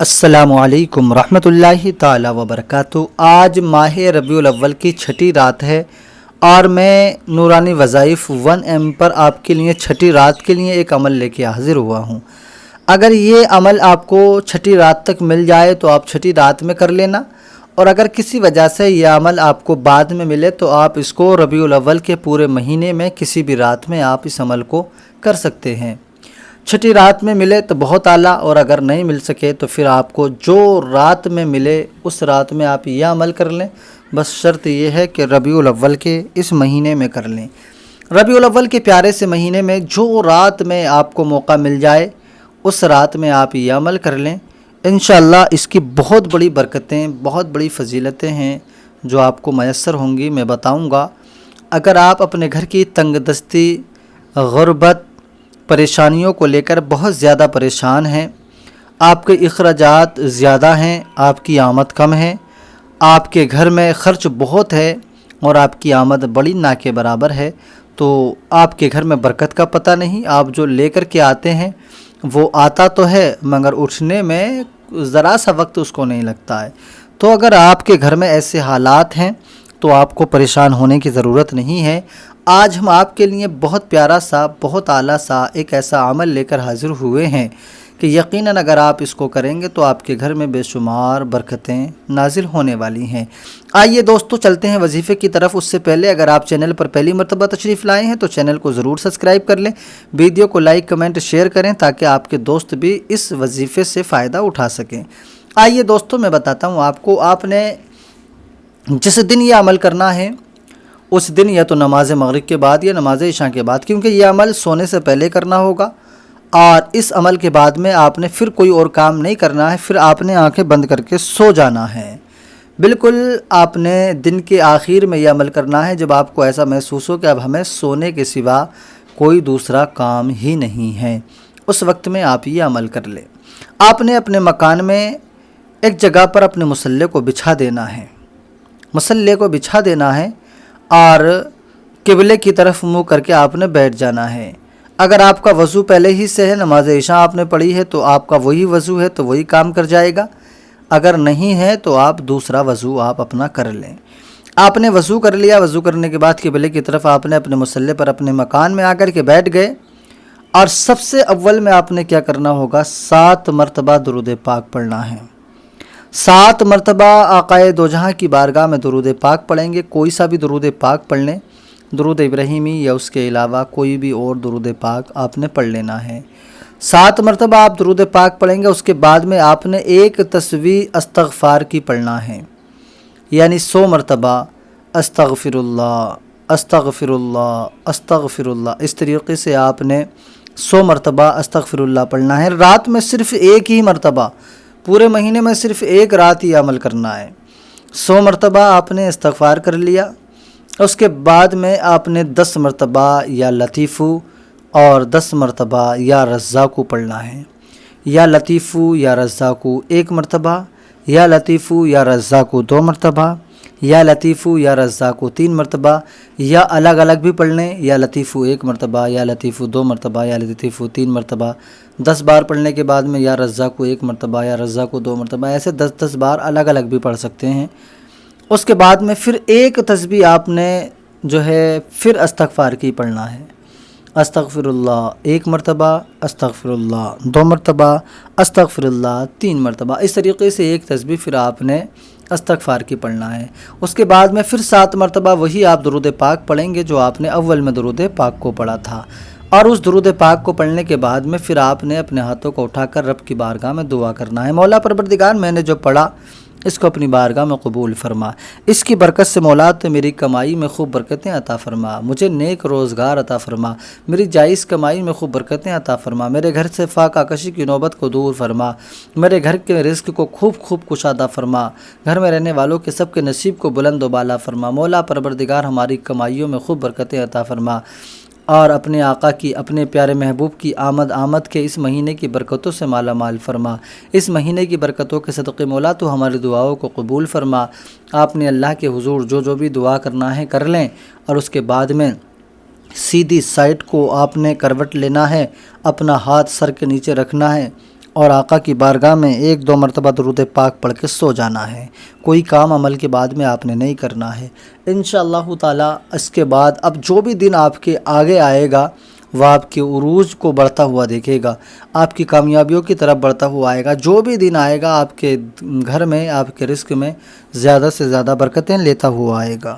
अस्सलामु अलैकुम रहमतुल्लाहि ताला वबरकातुहू। आज माह रबीउल अव्वल की छठी रात है और मैं नूरानी वज़ाइफ 1M पर आपके लिए छठी रात के लिए एक अमल लेके हाज़िर हुआ हूँ। अगर ये अमल आपको छठी रात तक मिल जाए तो आप छठी रात में कर लेना, और अगर किसी वजह से यह अमल आपको बाद में मिले तो आप इसको रबीउल अव्वल के पूरे महीने में किसी भी रात में आप इस अमल को कर सकते हैं। छठी रात में मिले तो बहुत आला, और अगर नहीं मिल सके तो फिर आपको जो रात में मिले उस रात में आप यह अमल कर लें। बस शर्त यह है कि रबीउल अव्वल के इस महीने में कर लें। रबीउल अव्वल के प्यारे से महीने में जो रात में आपको मौका मिल जाए उस रात में आप यह अमल कर लें। इंशाअल्लाह इसकी बहुत बड़ी बरकतें, बहुत बड़ी फजीलतें हैं जो आपको मैसर होंगी, मैं बताऊँगा। अगर आप अपने घर की तंगदस्ती, गुर्बत, परेशानियों को लेकर बहुत ज़्यादा परेशान हैं, आपके अखराजात ज़्यादा हैं, आपकी आमद कम है, आपके घर में ख़र्च बहुत है और आपकी आमद बड़ी ना के बराबर है, तो आपके घर में बरकत का पता नहीं। आप जो लेकर के आते हैं वो आता तो है मगर उठने में ज़रा सा वक्त उसको नहीं लगता है। तो अगर आपके घर में ऐसे हालात हैं तो आपको परेशान होने की ज़रूरत नहीं है। आज हम आपके लिए बहुत प्यारा सा, बहुत आला सा एक ऐसा अमल लेकर हाज़िर हुए हैं कि यकीनन अगर आप इसको करेंगे तो आपके घर में बेशुमार बरकतें नाजिल होने वाली हैं। आइए दोस्तों चलते हैं वजीफ़े की तरफ। उससे पहले अगर आप चैनल पर पहली मरतबा तशरीफ़ लाए हैं तो चैनल को ज़रूर सब्सक्राइब कर लें, वीडियो को लाइक, कमेंट, शेयर करें ताकि आपके दोस्त भी इस वजीफ़े से फ़ायदा उठा सकें। आइए दोस्तों मैं बताता हूँ आपको, आपने जिस दिन ये अमल करना है उस दिन या तो नमाज मगरिब के बाद या नमाज इशा के बाद, क्योंकि ये अमल सोने से पहले करना होगा और इस अमल के बाद में आपने फिर कोई और काम नहीं करना है। फिर आपने आंखें बंद करके सो जाना है। बिल्कुल आपने दिन के आखिर में यह अमल करना है जब आपको ऐसा महसूस हो कि अब हमें सोने के सिवा कोई दूसरा काम ही नहीं है। उस वक्त में आप ये अमल कर लें। आपने अपने मकान में एक जगह पर अपने मुसल्ले को बिछा देना है, मुसल्ले को बिछा देना है और किबले की तरफ मुँह करके आपने बैठ जाना है। अगर आपका वज़ू पहले ही से है, नमाज इशा आपने पढ़ी है तो आपका वही वज़ू है तो वही काम कर जाएगा। अगर नहीं है तो आप दूसरा वज़ू आप अपना कर लें। आपने वज़ू कर लिया, वज़ू करने के बाद किबले की तरफ आपने अपने मुसल्ले पर अपने मकान में आकर के बैठ गए और सबसे अव्वल में आपने क्या करना होगा, 7 मरतबा दुरूद पाक पढ़ना है। 7 मरतबा आक़ाए दो जहां की बारगाह में दुरूद पाक पढ़ेंगे। कोई सा भी दुरूद पाक पढ़ लें, दुरूद इब्राहिमी या उसके अलावा कोई भी और दुरूद पाक आपने पढ़ लेना है। 7 मरतबा आप दुरूद पाक पढ़ेंगे। उसके बाद में आपने एक तस्बीह अस्तग़फ़ार की पढ़ना है, यानी 100 मरतबा अस्तग़फ़िरुल्लाह अस्तग़फ़िरुल्लाह अस्तग़फ़िरुल्लाह। इस तरीक़े से आपने 100 मरतबा अस्तग़फ़िरुल्लाह पढ़ना है। रात में सिर्फ़ एक ही मरतबा, पूरे महीने में सिर्फ़ एक रात ही अमल करना है। 100 मरतबा आपने इस्तग़फ़ार कर लिया। उसके बाद में आपने 10 मरतबा या लतीफ़ू और 10 मरतबा या रज़्ज़ाक़ू पढ़ना है। या लतीफ़ू या रज़्ज़ाक़ू 1 मरतबा, या लतीफ़ू या रज़्ज़ाक़ू 2 मरतबा, या लतीफ़ू या रज़्ज़ाक़ू 3 मरतबा, या अलग अलग भी पढ़ लें, या लतीफ़ू 1 मरतबा, या लतीफ़ू 2 मरतबा, या लतीफ़ू 3 मरतबा। 10 बार पढ़ने के बाद में या रज़्ज़ाक़ू 1 मरतबा या रज़्ज़ाक़ू 2 मरतबा, ऐसे 10-10 बार अलग अलग भी पढ़ सकते हैं। उसके बाद में फिर एक तस्बीह आपने जो है फिर इस्तग़फ़ार की पढ़ना है। अस्तग़फ़िरुल्लाह 1 मरतबा, अस्तग़फ़िरुल्लाह 2 मरतबा, अस्तग़फ़िरुल्लाह 3 मरतबा। इस तरीक़े से एक तस्बीह फिर आपने इस्तग़फ़ार की पढ़ना है। उसके बाद में फिर 7 मरतबा वही आप दुरूद पाक पढ़ेंगे जो आपने अव्वल में दुरूद पाक को पढ़ा था। और उस दुरूद पाक को पढ़ने के बाद में फिर आपने अपने हाथों को उठाकर रब की बारगाह में दुआ करना है, मौला परवरदिगार मैंने जो पढ़ा इसको अपनी बारगाह में कबूल फरमा। इसकी बरकत से मौला तो मेरी कमाई में खूब बरकतें अता फरमा, मुझे नेक रोज़गार अता फरमा, मेरी जायज़ कमाई में खूब बरकतें अता फरमा, मेरे घर से फाकाकशी की नौबत को दूर फरमा, मेरे घर के रिज़्क़ को खूब खूब कुशादा फरमा, घर में रहने वालों के सबके नसीब को बुलंद व बाला फरमा। मौला परवरदिगार हमारी कमाइयों में खूब बरकतें अता फरमा और अपने आका की, अपने प्यारे महबूब की आमद के इस महीने की बरकतों से माला माल फरमा। इस महीने की बरकतों के सदक़े मौला तो हमारी दुआओं को कबूल फरमा। आपने अल्लाह के हुजूर जो भी दुआ करना है कर लें और उसके बाद में सीधी साइड को आपने करवट लेना है, अपना हाथ सर के नीचे रखना है اور آقا کی بارگاہ میں 1-2 مرتبہ درود پاک پڑھ کے سو جانا ہے۔ کوئی کام عمل کے بعد میں آپ نے نہیں کرنا ہے۔ انشاءاللہ تعالی اس کے بعد اب جو بھی دن آپ کے آگے آئے گا وہ آپ کے عروج کو بڑھتا ہوا دیکھے گا، آپ کی کامیابیوں کی طرف بڑھتا ہوا آئے گا۔ جو بھی دن آئے گا آپ کے گھر میں، آپ کے رزق میں زیادہ سے زیادہ برکتیں لیتا ہوا آئے گا۔